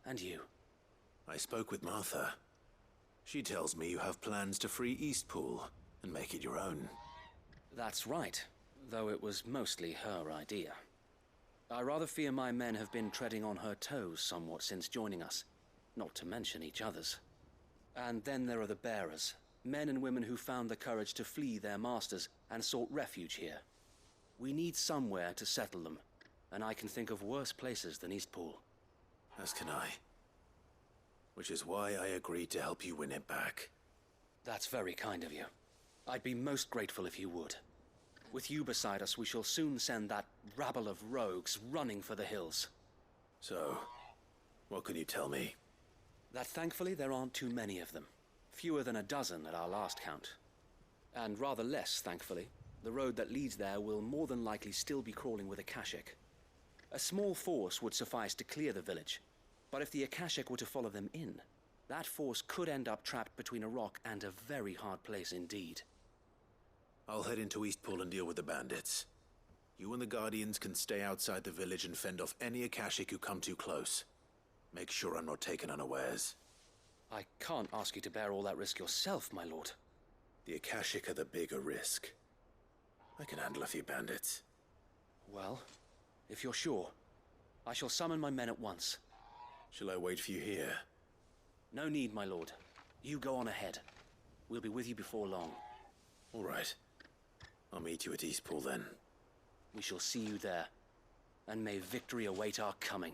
And you? I spoke with Martha. She tells me you have plans to free Eastpool and make it your own. That's right, though it was mostly her idea. I rather fear my men have been treading on her toes somewhat since joining us, not to mention each other's. And then there are the bearers, men and women who found the courage to flee their masters and sought refuge here. We need somewhere to settle them, and I can think of worse places than Eastpool. As can I. Which is why I agreed to help you win it back. That's very kind of you. I'd be most grateful if you would. With you beside us, we shall soon send that rabble of rogues running for the hills. So, what can you tell me? That thankfully there aren't too many of them. Fewer than a dozen at our last count. And rather less, thankfully. The road that leads there will more than likely still be crawling with Akashic. A small force would suffice to clear the village, but if the Akashic were to follow them in, that force could end up trapped between a rock and a very hard place indeed. I'll head into Eastpool and deal with the bandits. You and the Guardians can stay outside the village and fend off any Akashic who come too close. Make sure I'm not taken unawares. I can't ask you to bear all that risk yourself, my lord. The Akashic are the bigger risk. I can handle a few bandits. Well, if you're sure, I shall summon my men at once. Shall I wait for you here? No need, my lord. You go on ahead. We'll be with you before long. All right. I'll meet you at Eastpool then. We shall see you there. And may victory await our coming.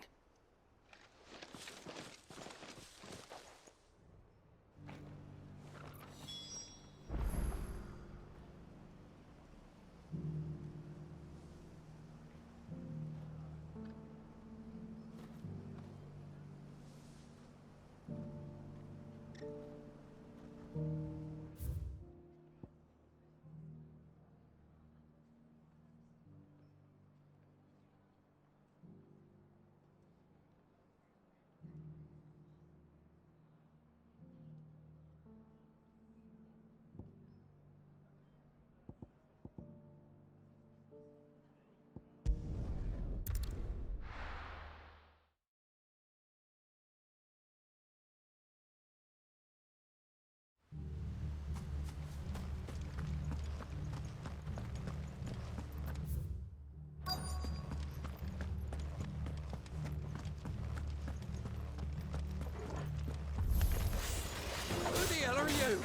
You!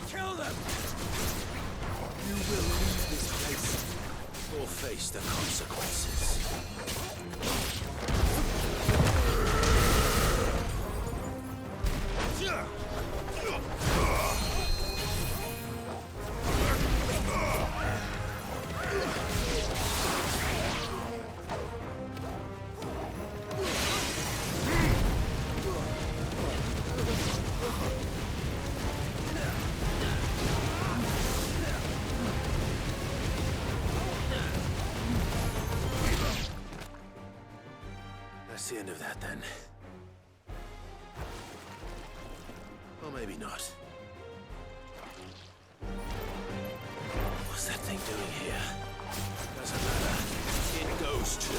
Kill them! You will leave this place or face the consequences. That's the end of that, then. Or maybe not. What's that thing doing here? Doesn't matter. It goes too.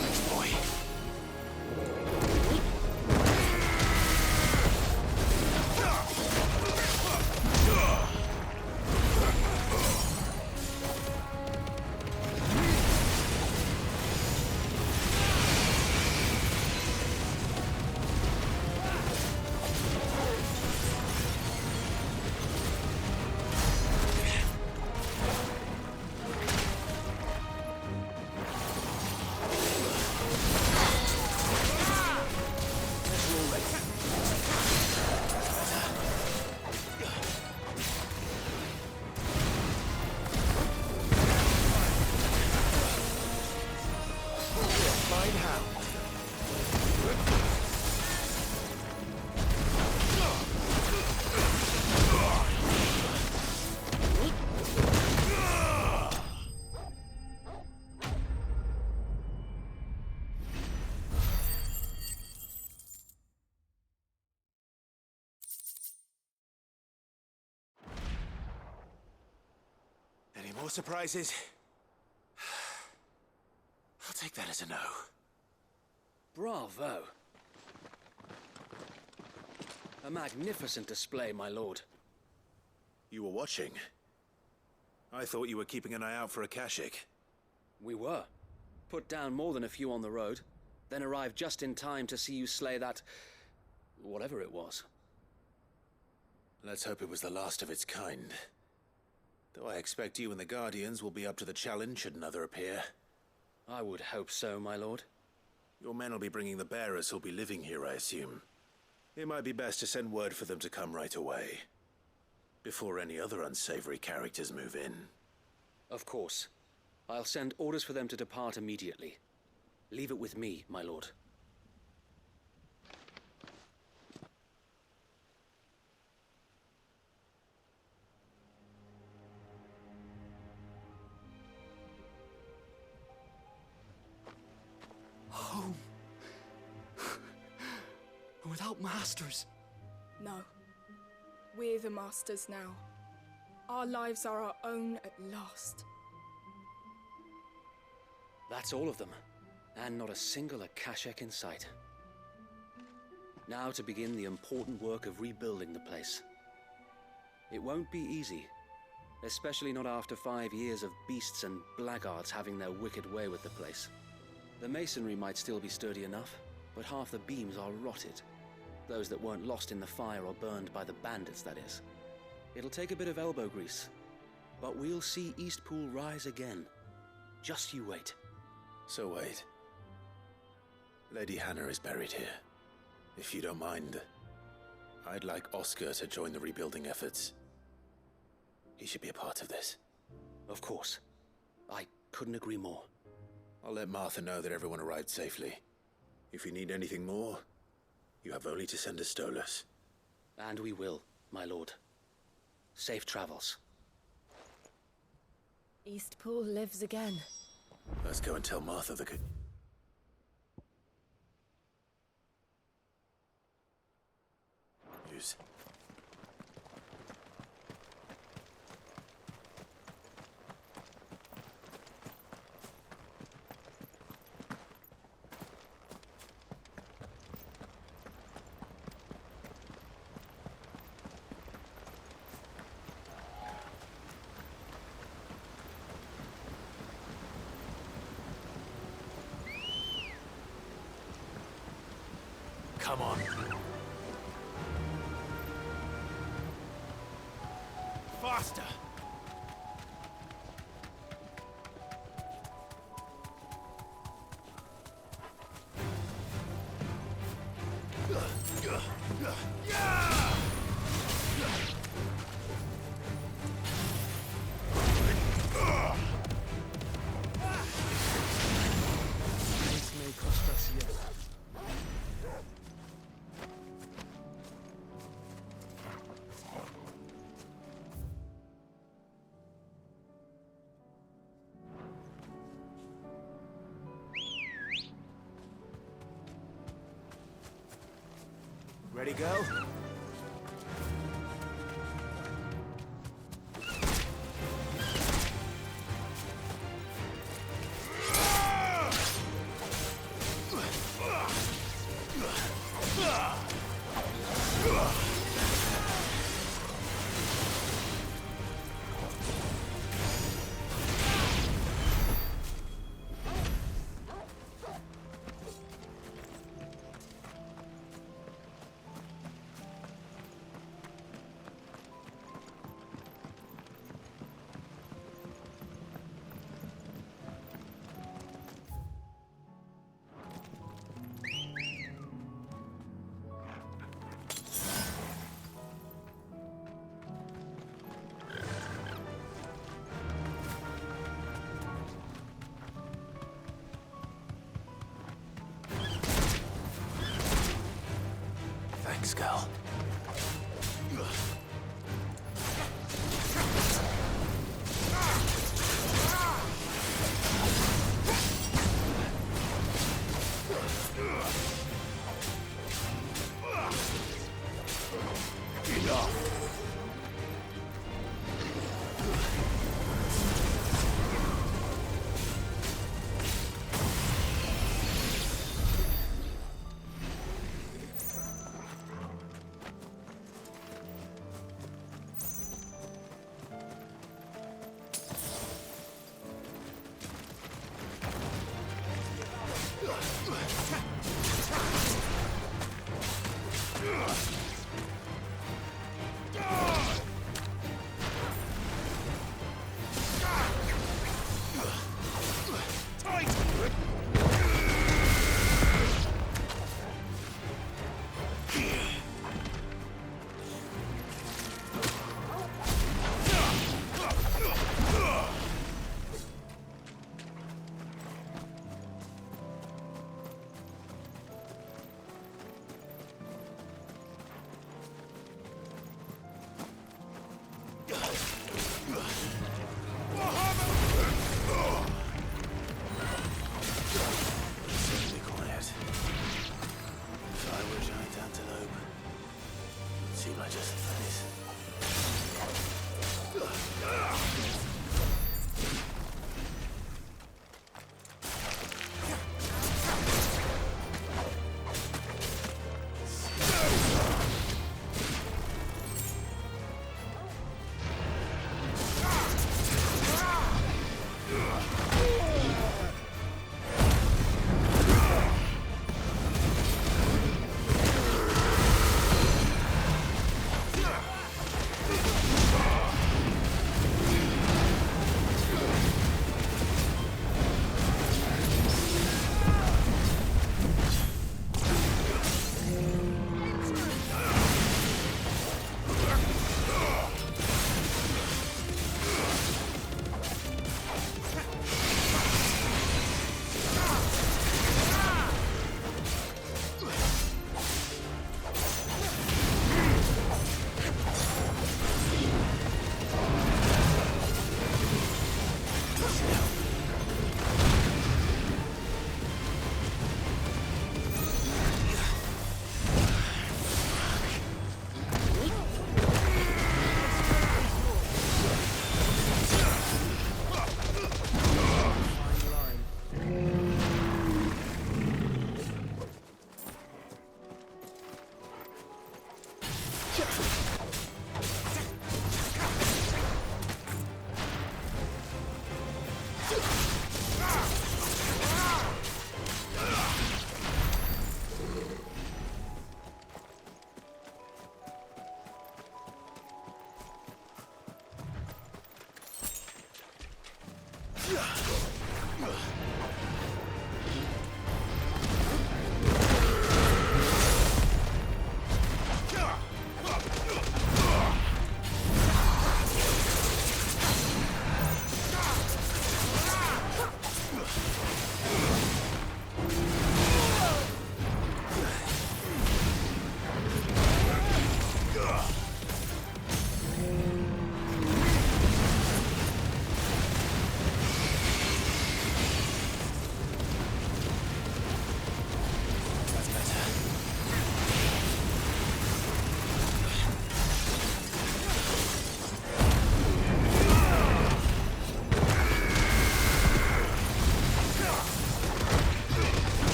Nice boy. Any more surprises? I'll take that as a no. Bravo! A magnificent display, my lord. You were watching? I thought you were keeping an eye out for a Kashik. We were. Put down more than a few on the road, then arrived just in time to see you slay that... whatever it was. Let's hope it was the last of its kind. Though I expect you and the Guardians will be up to the challenge should another appear. I would hope so, my lord. Your men will be bringing the bearers who'll be living here, I assume. It might be best to send word for them to come right away, before any other unsavory characters move in. Of course. I'll send orders for them to depart immediately. Leave it with me, my lord. Home. Without masters. No. We're the masters now. Our lives are our own at last. That's all of them, and not a single Akashek in sight. Now to begin the important work of rebuilding the place. It won't be easy, especially not after 5 years of beasts and blackguards having their wicked way with the place. The masonry might still be sturdy enough, but half the beams are rotted. Those that weren't lost in the fire or burned by the bandits, that is. It'll take a bit of elbow grease, but we'll see Eastpool rise again. Just you wait. So wait. Lady Hannah is buried here. If you don't mind, I'd like Oscar to join the rebuilding efforts. He should be a part of this. Of course. I couldn't agree more. I'll let Martha know that everyone arrived safely. If you need anything more, you have only to send a Stolas. And we will, my lord. Safe travels. Eastpool lives again. Let's go and tell Martha the good news. Come on. Faster! Ready, go?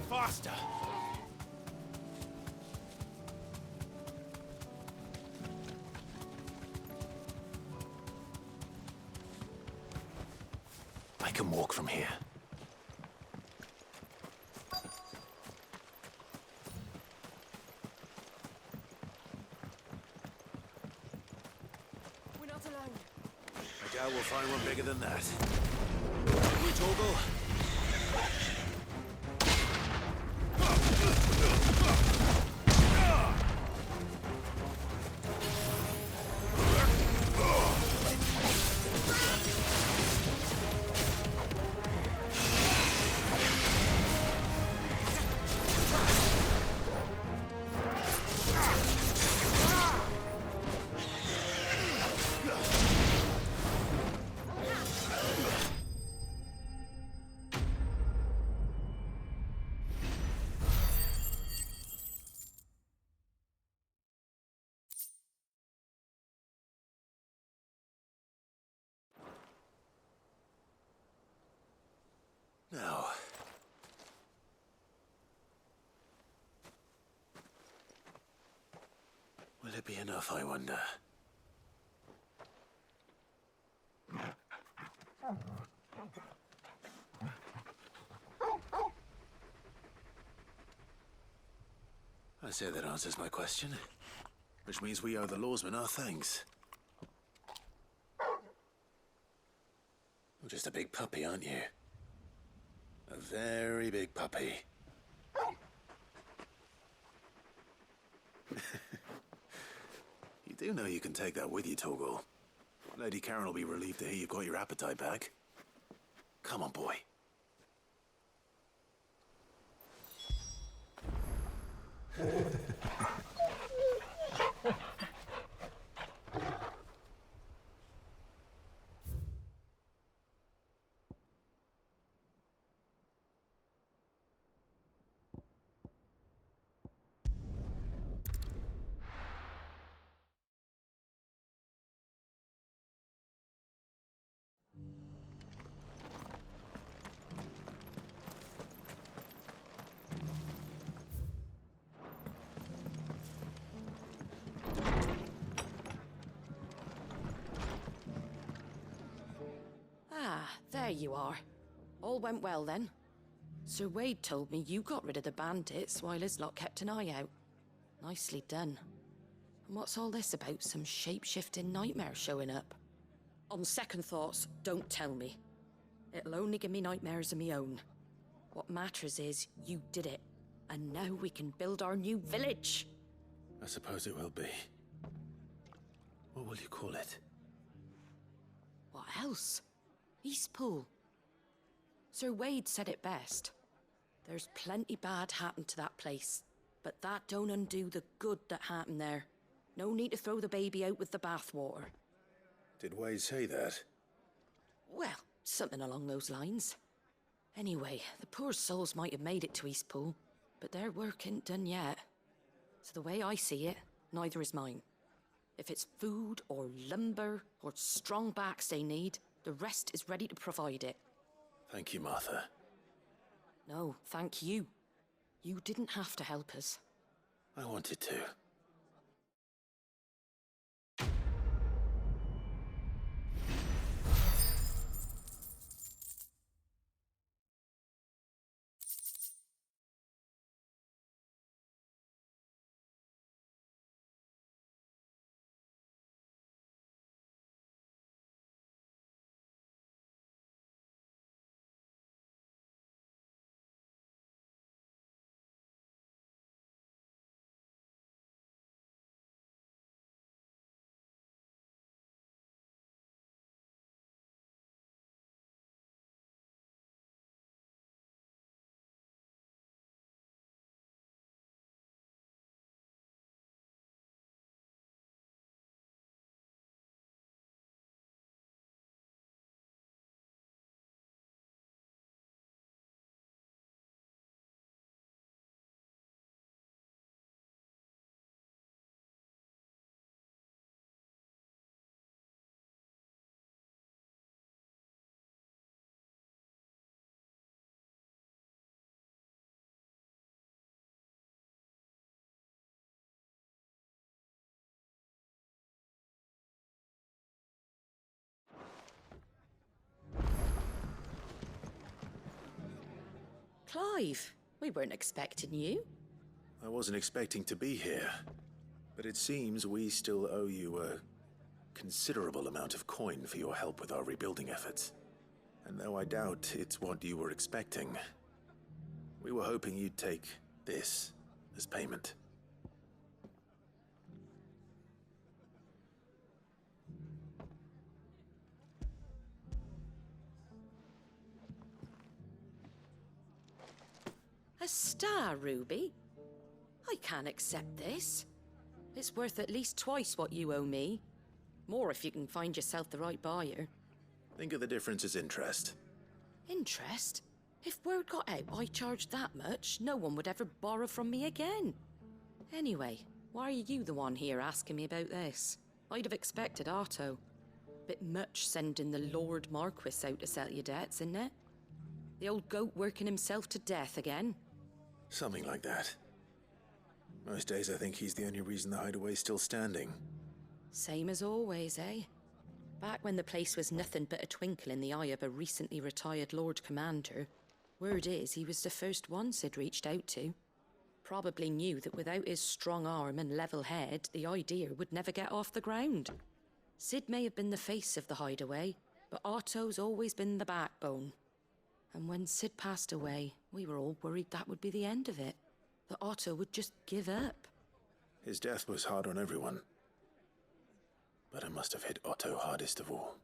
Faster! I can walk from here. We're not alone. I doubt we'll find one bigger than that. We toggle? Now. Will it be enough, I wonder? I say that answers my question. Which means we owe the lawsmen our thanks. You're just a big puppy, aren't you? A very big puppy. You do know you can take that with you, Torgal. Lady Karen will be relieved to hear you've got your appetite back. Come on, boy. There you are. All went well then. Sir Wade told me you got rid of the bandits while his lot kept an eye out. Nicely done. And what's all this about some shape-shifting nightmare showing up? On second thoughts, don't tell me. It'll only give me nightmares of me own. What matters is you did it. And now we can build our new village. I suppose it will be. What will you call it? What else? Eastpool. Sir Wade said it best. There's plenty bad happened to that place, but that don't undo the good that happened there. No need to throw the baby out with the bathwater. Did Wade say that? Well, something along those lines. Anyway, the poor souls might have made it to Eastpool, but their work ain't done yet. So the way I see it, neither is mine. If it's food or lumber or strong backs they need, the rest is ready to provide it. Thank you, Martha. No, thank you. You didn't have to help us. I wanted to. Clive, we weren't expecting you. I wasn't expecting to be here, but it seems we still owe you a considerable amount of coin for your help with our rebuilding efforts. And though I doubt it's what you were expecting, we were hoping you'd take this as payment. A star ruby? I can't accept this. It's worth at least twice what you owe me. More if you can find yourself the right buyer. Think of the difference as interest. Interest? If word got out I charged that much, no one would ever borrow from me again. Anyway, why are you the one here asking me about this? I'd have expected Otto. Bit much sending the Lord Marquis out to settle your debts, isn't it? The old goat working himself to death again? Something like that. Most days I think he's the only reason the hideaway's still standing. Same as always, eh? Back when the place was nothing but a twinkle in the eye of a recently retired Lord Commander, word is he was the first one Sid reached out to. Probably knew that without his strong arm and level head, the idea would never get off the ground. Sid may have been the face of the hideaway, but Otto's always been the backbone. And when Sid passed away, we were all worried that would be the end of it. That Otto would just give up. His death was hard on everyone. But it must have hit Otto hardest of all.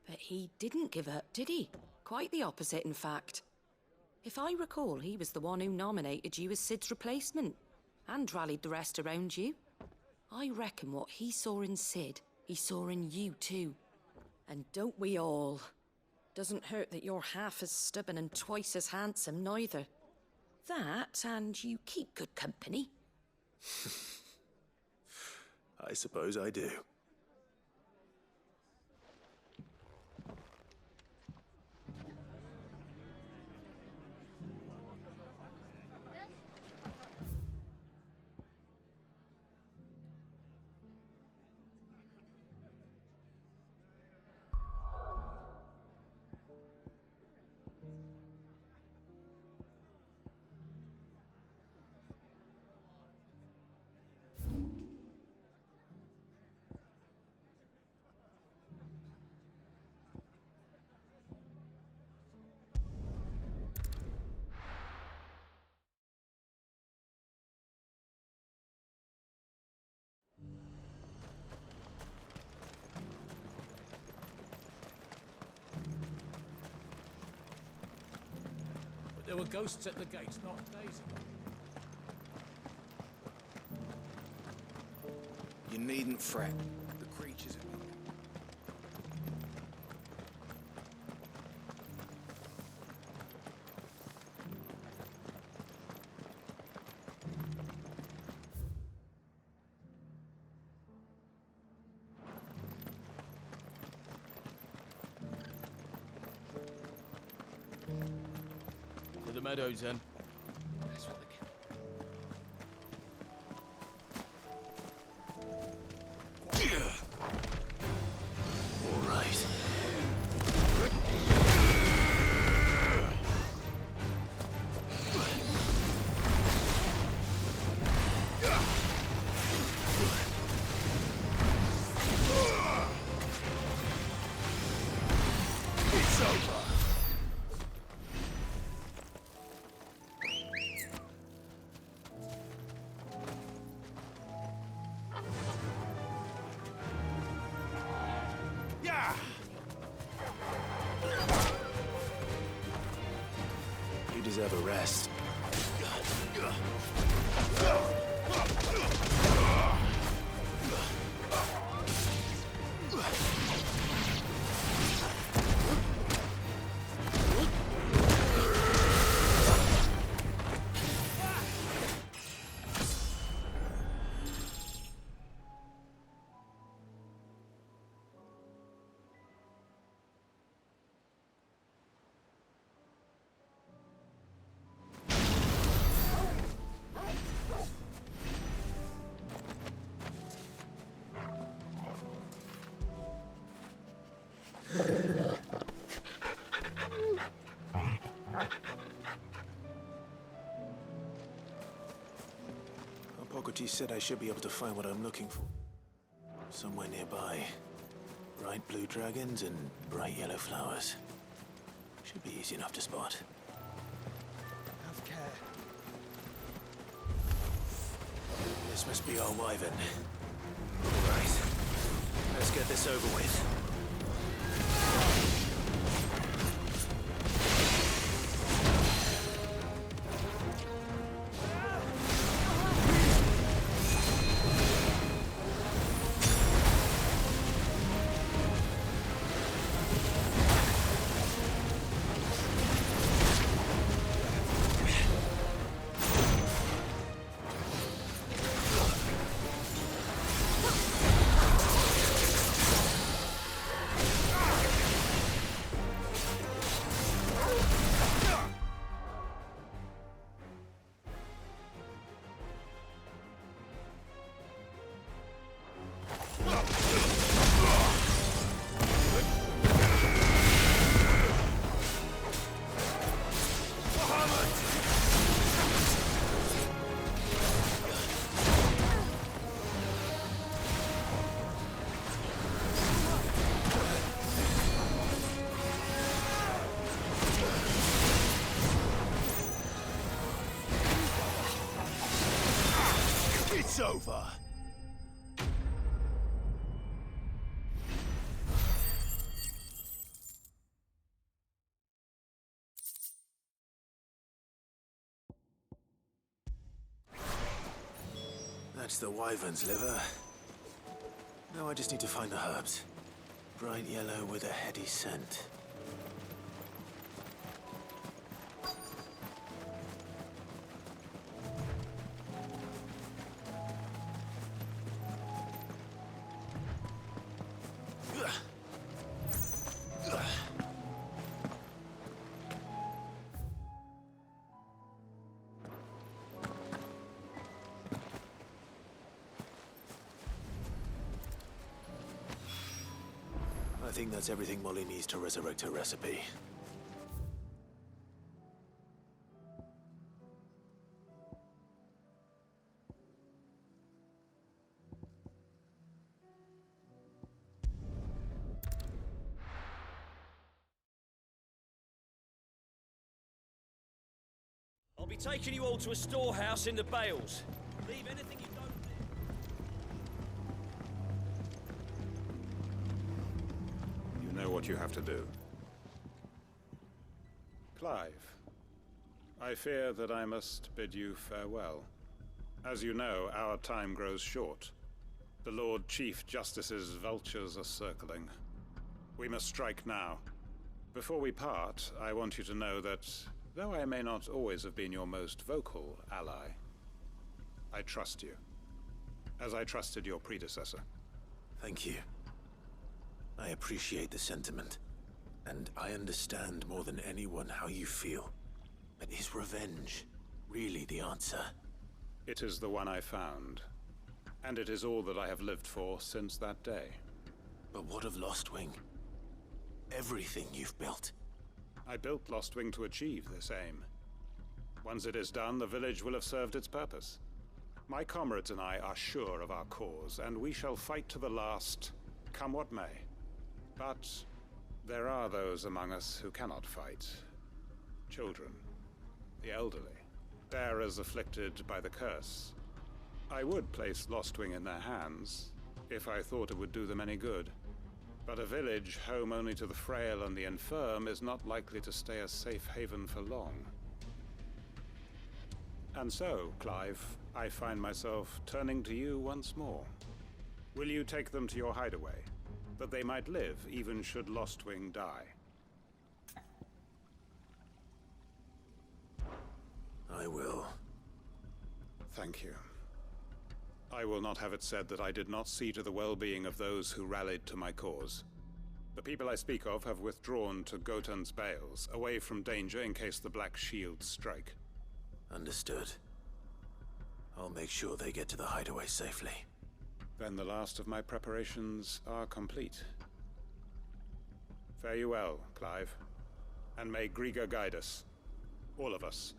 But he didn't give up, did he? Quite the opposite, in fact. If I recall, he was the one who nominated you as Sid's replacement, and rallied the rest around you. I reckon what he saw in Sid, he saw in you too. And don't we all? Doesn't hurt that you're half as stubborn and twice as handsome, neither. That, and you keep good company. I suppose I do. There were ghosts at the gates not days ago. You needn't fret. The creatures are... meadows then. That's what the All right. It's over. You deserve a rest. Hippocrates said I should be able to find what I'm looking for. Somewhere nearby. Bright blue dragons and bright yellow flowers. Should be easy enough to spot. Have care. This must be our wyvern. All right. Let's get this over with. It's over. That's the wyvern's liver. Now I just need to find the herbs. Bright yellow with a heady scent. I think that's everything Molly needs to resurrect her recipe. I'll be taking you all to a storehouse in the Bales. Leave anything you don't need. You know what you have to do. Clive, I fear that I must bid you farewell. As you know, our time grows short. The Lord Chief Justice's vultures are circling. We must strike now. Before we part, I want you to know that, though I may not always have been your most vocal ally, I trust you, as I trusted your predecessor. Thank you. I appreciate the sentiment, and I understand more than anyone how you feel. But is revenge really the answer? It is the one I found. And it is all that I have lived for since that day. But what of Lostwing? Everything you've built. I built Lostwing to achieve this aim. Once it is done, the village will have served its purpose. My comrades and I are sure of our cause, and we shall fight to the last, come what may. But there are those among us who cannot fight. Children, the elderly, bearers afflicted by the curse. I would place Lostwing in their hands, if I thought it would do them any good. But a village home only to the frail and the infirm is not likely to stay a safe haven for long. And so, Clive, I find myself turning to you once more. Will you take them to your hideaway, that they might live even should Lostwing die? I will. Thank you. I will not have it said that I did not see to the well-being of those who rallied to my cause. The people I speak of have withdrawn to Gotan's Bales, away from danger in case the Black Shields strike. Understood. I'll make sure they get to the hideaway safely. Then the last of my preparations are complete. Fare you well, Clive. And may Griga guide us. All of us.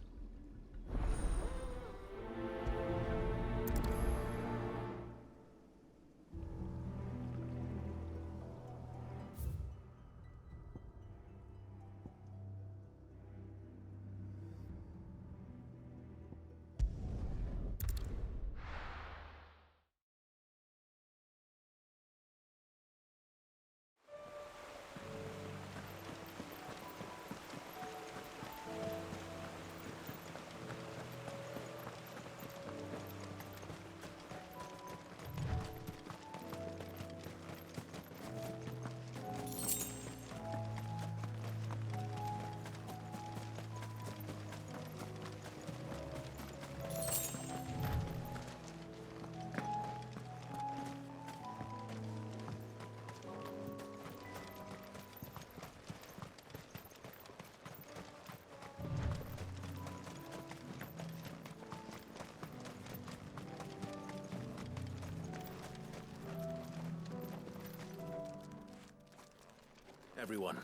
Everyone,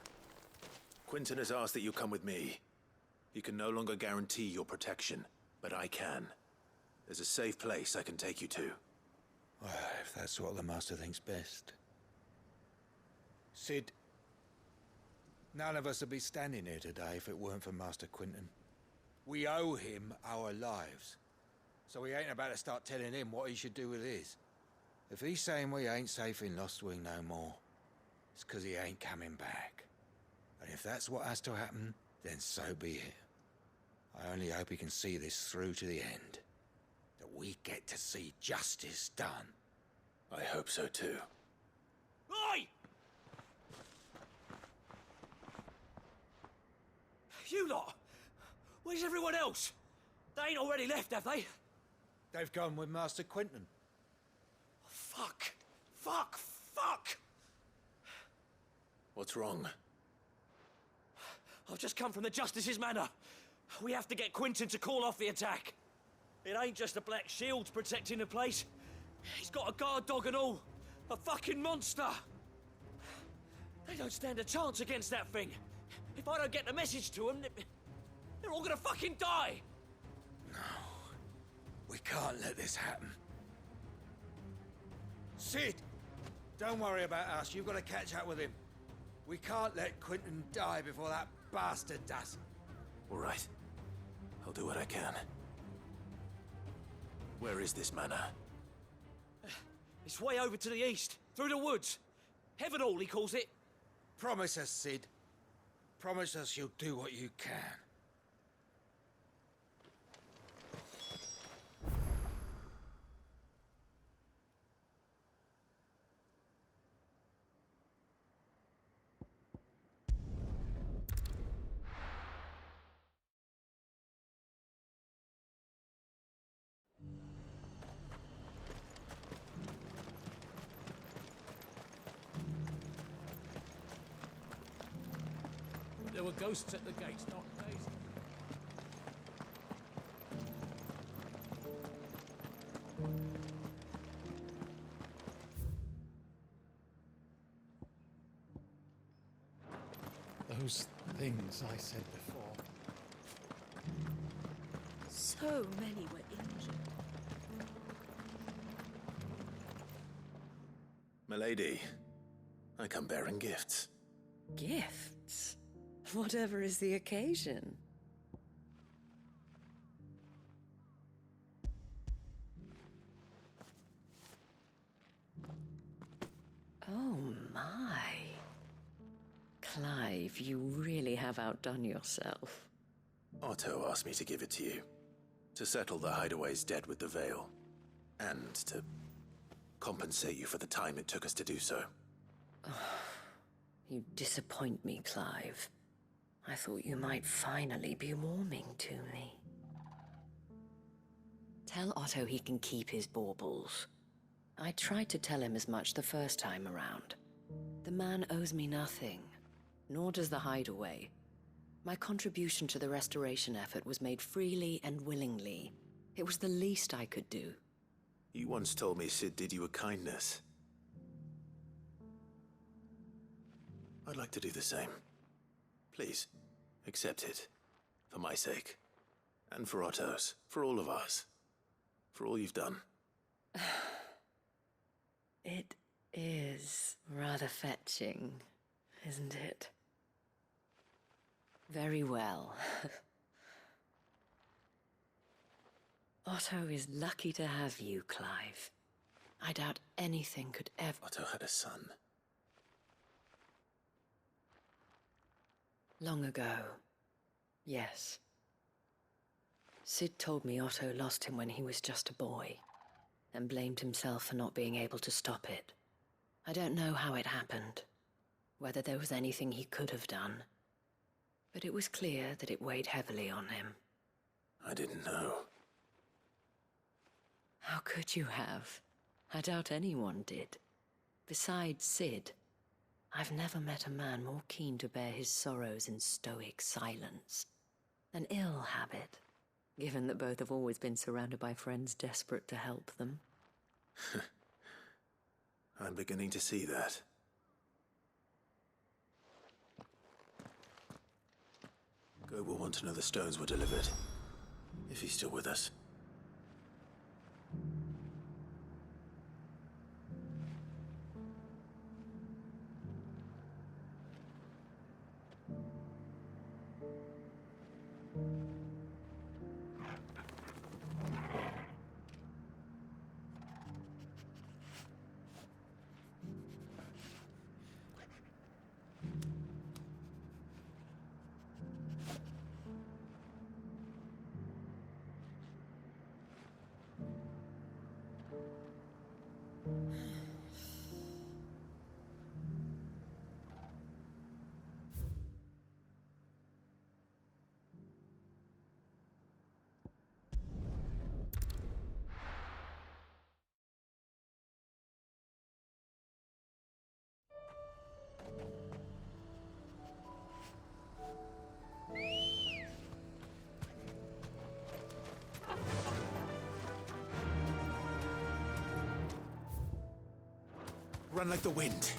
Quinton has asked that you come with me. He can no longer guarantee your protection, but I can. There's a safe place I can take you to. Well, if that's what the Master thinks best. Sid, none of us would be standing here today if it weren't for Master Quinton. We owe him our lives. So we ain't about to start telling him what he should do with his. If he's saying we ain't safe in Lostwing no more, it's 'cause he ain't coming back. And if that's what has to happen, then so be it. I only hope he can see this through to the end. That we get to see justice done. I hope so too. Oi! You lot! Where's everyone else? They ain't already left, have they? They've gone with Master Quinton. Fuck! Fuck! Fuck! What's wrong? I've just come from the Justice's manor. We have to get Quinton to call off the attack. It ain't just the Black Shields protecting the place. He's got a guard dog and all. A fucking monster. They don't stand a chance against that thing. If I don't get the message to them, they're all gonna fucking die. No. We can't let this happen. Sid! Don't worry about us. You've got to catch up with him. We can't let Quinton die before that bastard does. All right. I'll do what I can. Where is this manor? It's way over to the east, through the woods. Heavenhall, he calls it. Promise us, Sid. Promise us you'll do what you can. There were ghosts at the gates, not days. Those things I said before. So many were injured. Milady, I come bearing gifts. Gifts? Whatever is the occasion. Oh my. Clive, you really have outdone yourself. Otto asked me to give it to you. To settle the Hideaway's debt with the Veil. And to compensate you for the time it took us to do so. You disappoint me, Clive. I thought you might finally be warming to me. Tell Otto he can keep his baubles. I tried to tell him as much the first time around. The man owes me nothing, nor does the Hideaway. My contribution to the restoration effort was made freely and willingly. It was the least I could do. You once told me Sid did you a kindness. I'd like to do the same. Please, accept it. For my sake. And for Otto's. For all of us. For all you've done. It is rather fetching, isn't it? Very well. Otto is lucky to have you, Clive. I doubt anything could ever... Otto had a son. Long ago, yes. Sid told me Otto lost him when he was just a boy, and blamed himself for not being able to stop it. I don't know how it happened, whether there was anything he could have done, but it was clear that it weighed heavily on him. I didn't know. How could you have? I doubt anyone did. Besides Sid, I've never met a man more keen to bear his sorrows in stoic silence. An ill habit, given that both have always been surrounded by friends desperate to help them. I'm beginning to see that. Gob will want to know the stones were delivered. If he's still with us. Run like the wind.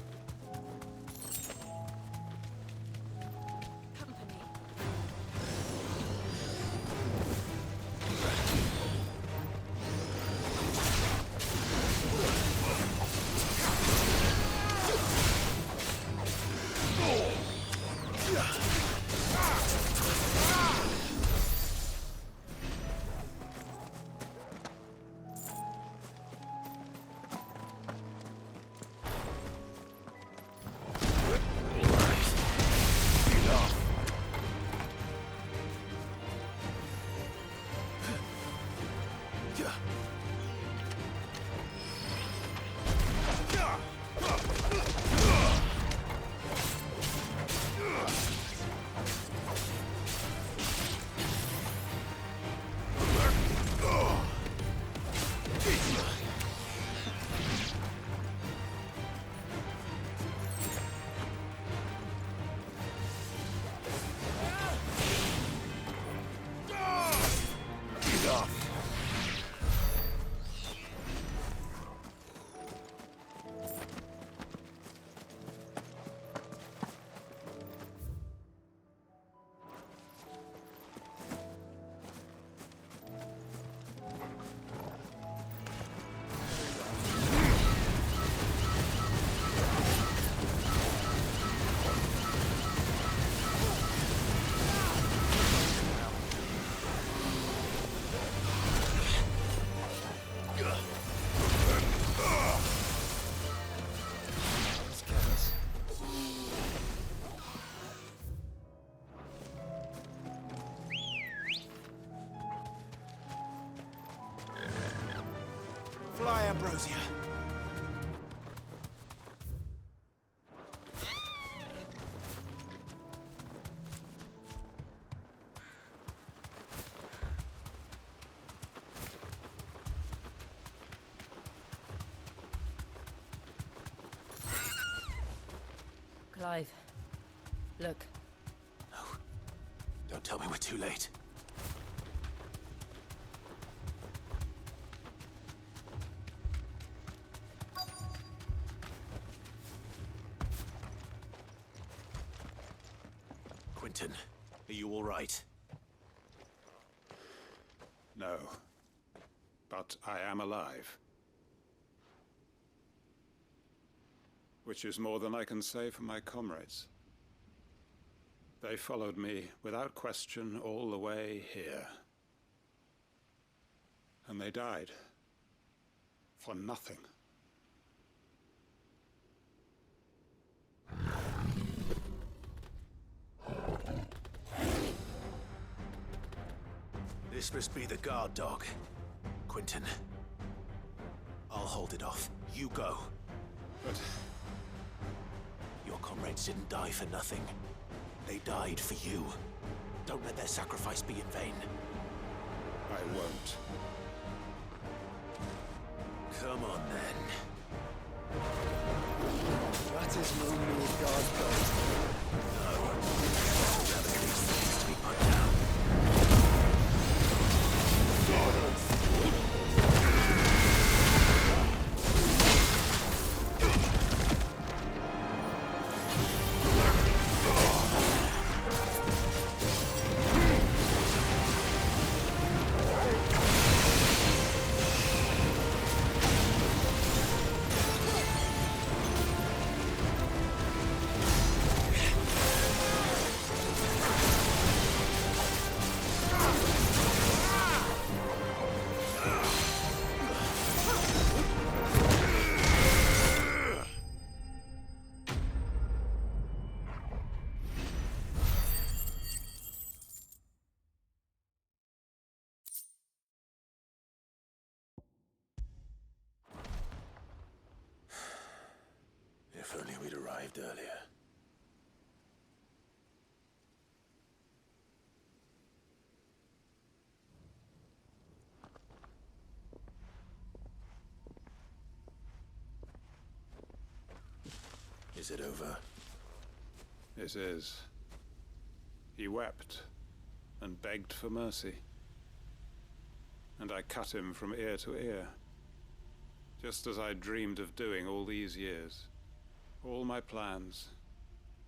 Fly, Ambrosia. Clive, look. No. Don't tell me we're too late. Quentin, are you all right? No. But I am alive. Which is more than I can say for my comrades. They followed me without question all the way here. And they died. For nothing. This must be the guard dog. Quentin. I'll hold it off. You go. But your comrades didn't die for nothing. They died for you. Don't let their sacrifice be in vain. I won't. Come on, then. That is no mere guard dog. No. Now that these things to be put down. If only we'd arrived earlier. Is it over? It is. He wept and begged for mercy. And I cut him from ear to ear. Just as I dreamed of doing all these years. All my plans.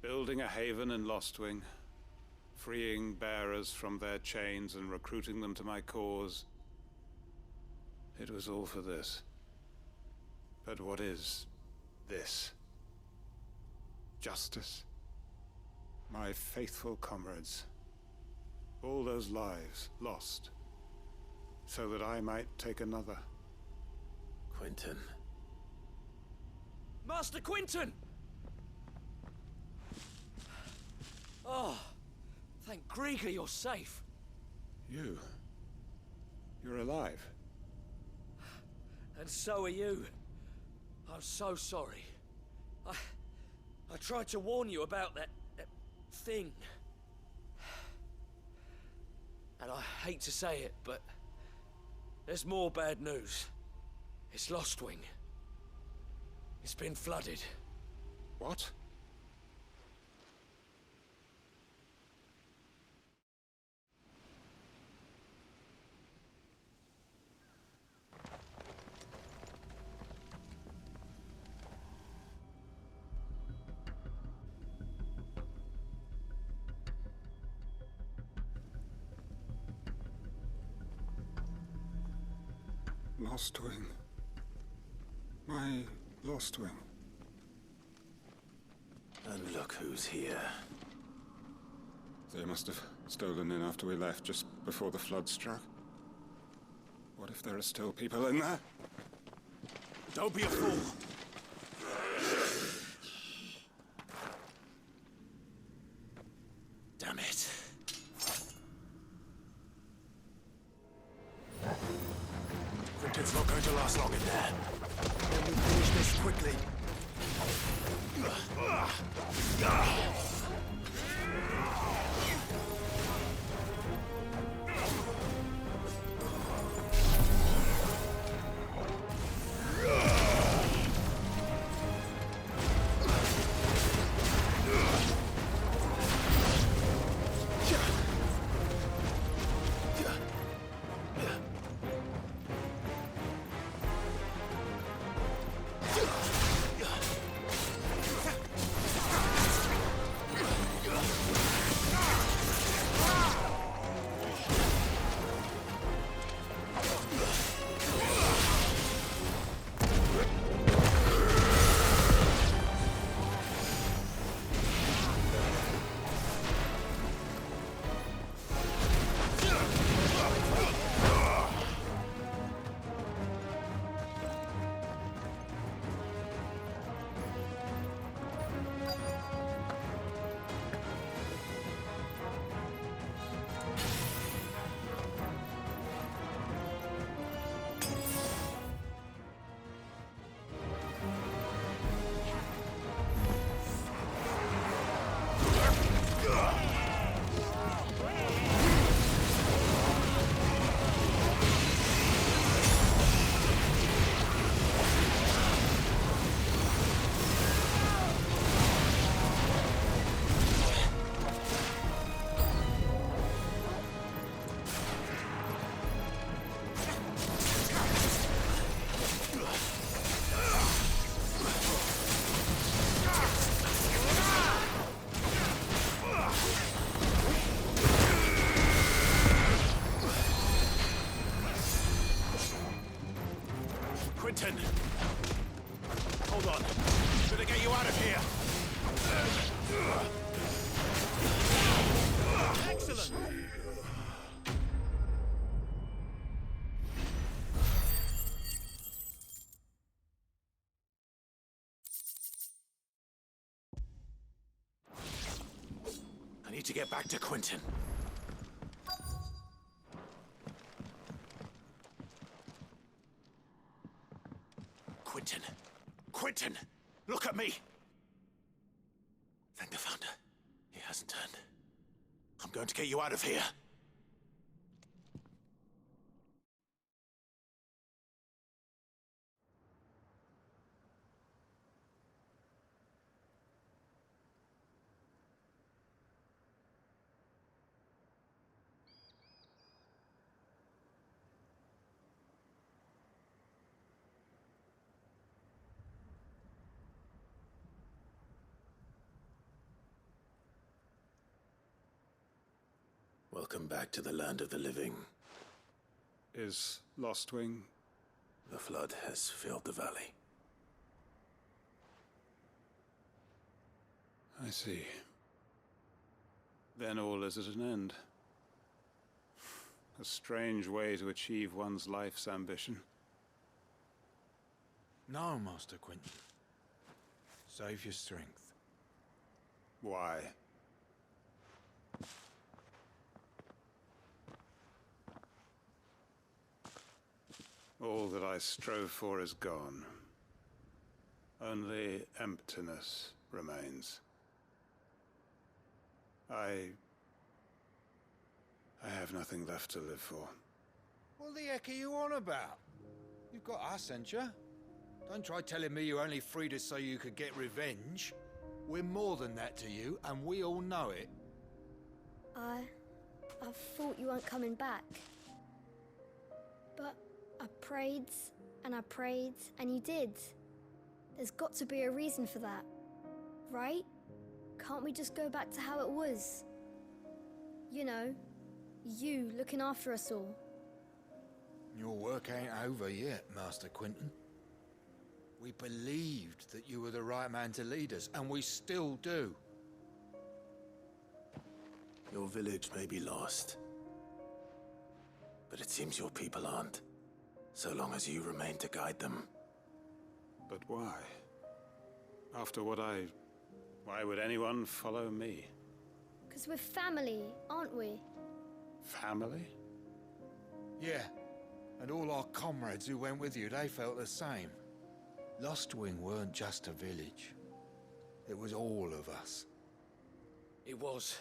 Building a haven in Lostwing. Freeing bearers from their chains and recruiting them to my cause. It was all for this. But what is this? Justice? My faithful comrades. All those lives lost. So that I might take another. Quentin. Master Quinton! Oh, thank Grieger you're safe. You're alive. And so are you. I'm so sorry. I tried to warn you about that thing. And I hate to say it, but there's more bad news. It's Lostwing. It's been flooded. What? Lostwing. My Lostwing. And look who's here. They must have stolen in after we left, just before the flood struck. What if there are still people in there? Don't be a fool! Damn it. Quentin's not going to last long in there. Then we finish this quickly. Quentin! Hold on. Gonna get you out of here! Excellent! I need to get back to Quentin. Quentin! Quentin! Look at me! Thank the Founder. He hasn't turned. I'm going to get you out of here. Welcome back to the land of the living. Is Lostwing? The flood has filled the valley. I see. Then all is at an end. A strange way to achieve one's life's ambition. No, Master Quentin. Save your strength. Why? All that I strove for is gone. Only emptiness remains. I have nothing left to live for. What the heck are you on about? You've got us, ain't you? Don't try telling me you only freed us so you could get revenge. We're more than that to you, and we all know it. I thought you weren't coming back. But I prayed, and you did. There's got to be a reason for that, right? Can't we just go back to how it was? You know, you looking after us all. Your work ain't over yet, Master Quentin. We believed that you were the right man to lead us, and we still do. Your village may be lost, but it seems your people aren't, so long as you remain to guide them. But why? After what why would anyone follow me? 'Cause we're family, aren't we? Family? Yeah, And all our comrades who went with you, they felt the same. Lostwing weren't just a village. It was all of us. It was.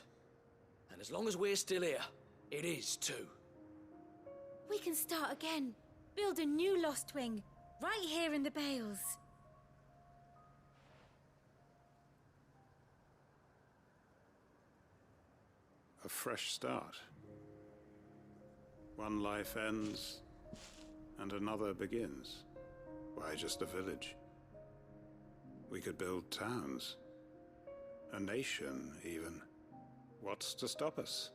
And as long as we're still here, it is too. We can start again. Build a new Lost Wing, right here in the Bales. A fresh start. One life ends, and another begins. Why just a village? We could build towns. A nation, even. What's to stop us?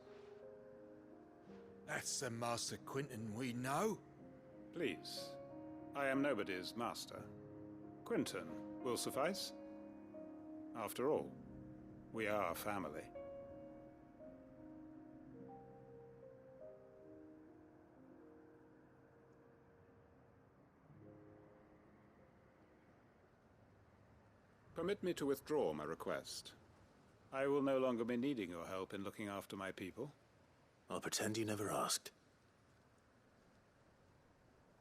That's the Master Quentin we know. Please. I am nobody's master. Quentin will suffice. After all, we are family. Permit me to withdraw my request. I will no longer be needing your help in looking after my people. I'll pretend you never asked.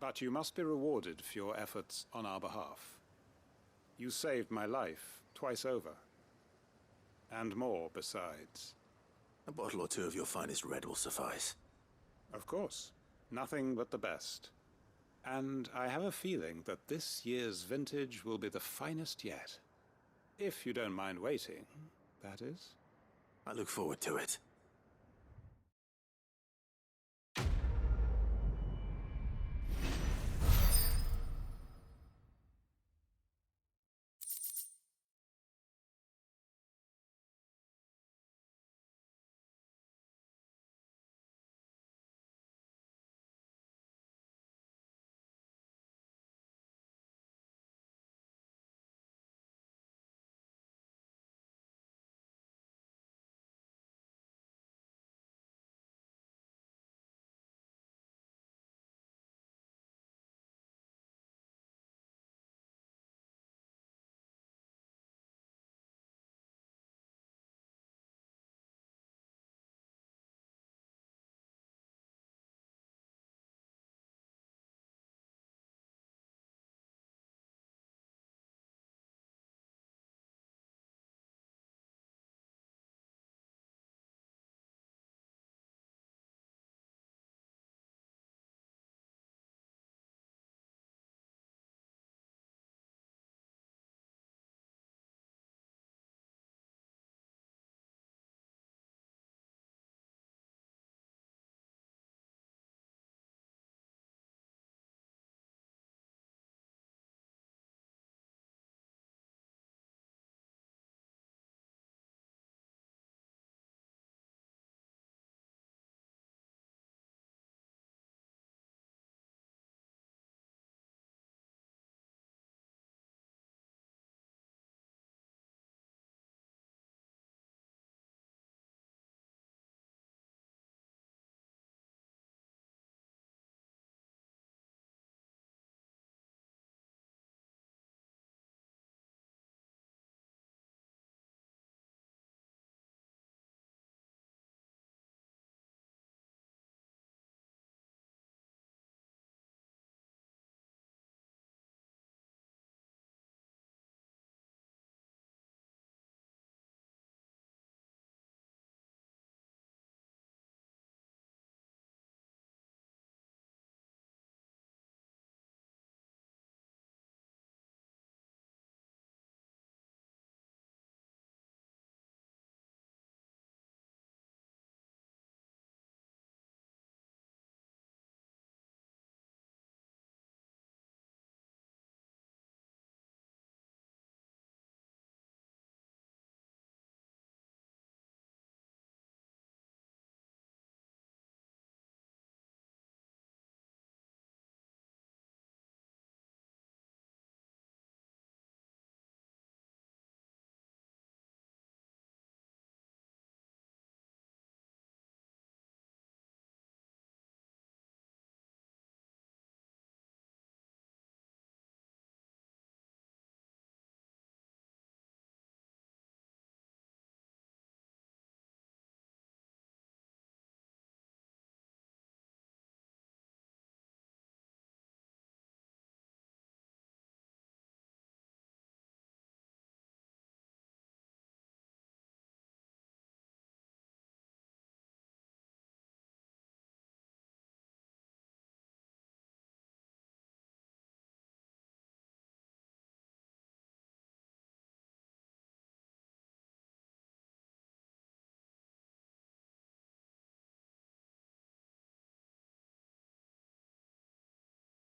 But you must be rewarded for your efforts on our behalf. You saved my life twice over. And more besides. A bottle or two of your finest red will suffice. Of course. Nothing but the best. And I have a feeling that this year's vintage will be the finest yet. If you don't mind waiting, that is. I look forward to it.